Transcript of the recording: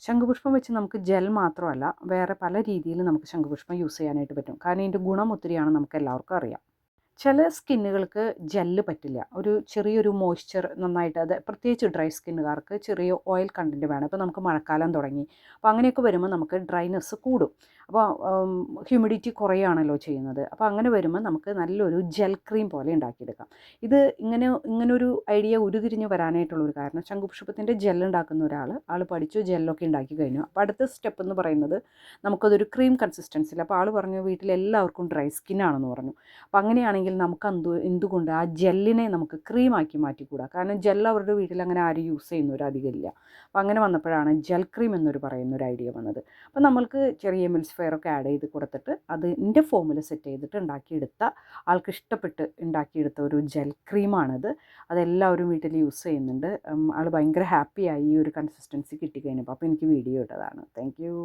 ശംഖുപുഷ്പം വെച്ച് നമുക്ക് ജെൽ മാത്രമല്ല വേറെ പല രീതിയിൽ നമുക്ക് ശംഖുപുഷ്പം യൂസ് ചെയ്യാനായിട്ട് പറ്റും. കാരണം ഇതിൻ്റെ ഗുണം ഒത്തിരിയാണ്, നമുക്ക് എല്ലാവർക്കും അറിയാം. ചില സ്കിന്നുകൾക്ക് ജെല്ല് പറ്റില്ല. ഒരു ചെറിയൊരു മോയ്സ്ചർ നന്നായിട്ട്, അത് പ്രത്യേകിച്ച് ഡ്രൈ സ്കിന്നുകാർക്ക് ചെറിയ ഓയിൽ കണ്ടൻറ്റ് വേണം. ഇപ്പോൾ നമുക്ക് മഴക്കാലം തുടങ്ങി, അപ്പോൾ അങ്ങനെയൊക്കെ വരുമ്പോൾ നമുക്ക് ഡ്രൈനെസ് കൂടും. അപ്പോൾ ഹ്യൂമിഡിറ്റി കുറയുകയാണല്ലോ ചെയ്യുന്നത്. അപ്പോൾ അങ്ങനെ വരുമ്പോൾ നമുക്ക് നല്ലൊരു ജെൽ ക്രീം പോലെ ഉണ്ടാക്കിയെടുക്കാം. ഇത് ഇങ്ങനൊരു ഐഡിയ ഉരുതിരിഞ്ഞ് വരാനായിട്ടുള്ളൊരു കാരണം, ശംഖുപുഷ്പത്തിൻ്റെ ജെൽ ഉണ്ടാക്കുന്ന ആൾ പഠിച്ചു, ജെല്ലൊക്കെ ഉണ്ടാക്കി കഴിഞ്ഞു. അപ്പോൾ അടുത്ത സ്റ്റെപ്പ് എന്ന് പറയുന്നത് നമുക്കതൊരു ക്രീം കൺസിസ്റ്റൻസിൽ. അപ്പോൾ ആൾ പറഞ്ഞു വീട്ടിലെല്ലാവർക്കും ഡ്രൈ സ്കിന്നാണെന്ന് പറഞ്ഞു. അപ്പോൾ അങ്ങനെയാണെങ്കിൽ നമുക്ക് എന്തുകൊണ്ട് ആ ജെല്ലിനെ നമുക്ക് ക്രീമാക്കി മാറ്റിക്കൂടാ. കാരണം ജെൽ അവരുടെ വീട്ടിൽ അങ്ങനെ ആരും യൂസ് ചെയ്യുന്നവർ അധികമില്ല. അപ്പോൾ അങ്ങനെ വന്നപ്പോഴാണ് ജെൽ ക്രീം പറയുന്നൊരു ഐഡിയ വന്നത്. അപ്പോൾ നമ്മൾക്ക് ചെറിയ എമിൽസിഫയറൊക്കെ ആഡ് ചെയ്ത് കൊടുത്തിട്ട് അതിൻ്റെ ഫോമിൽ സെറ്റ് ചെയ്തിട്ട് ഉണ്ടാക്കിയെടുത്ത, ആൾക്ക് ഇഷ്ടപ്പെട്ട് ഉണ്ടാക്കിയെടുത്ത ഒരു ജെൽ ക്രീമാണിത്. അതെല്ലാവരും വീട്ടിൽ യൂസ് ചെയ്യുന്നുണ്ട്. ആൾ ഭയങ്കര ഹാപ്പിയായി ഈ ഒരു കൺസിസ്റ്റൻസി കിട്ടിക്കഴിഞ്ഞപ്പോൾ. അപ്പോൾ എനിക്ക് വീഡിയോ ഇട്ടതാണ്. Thank you.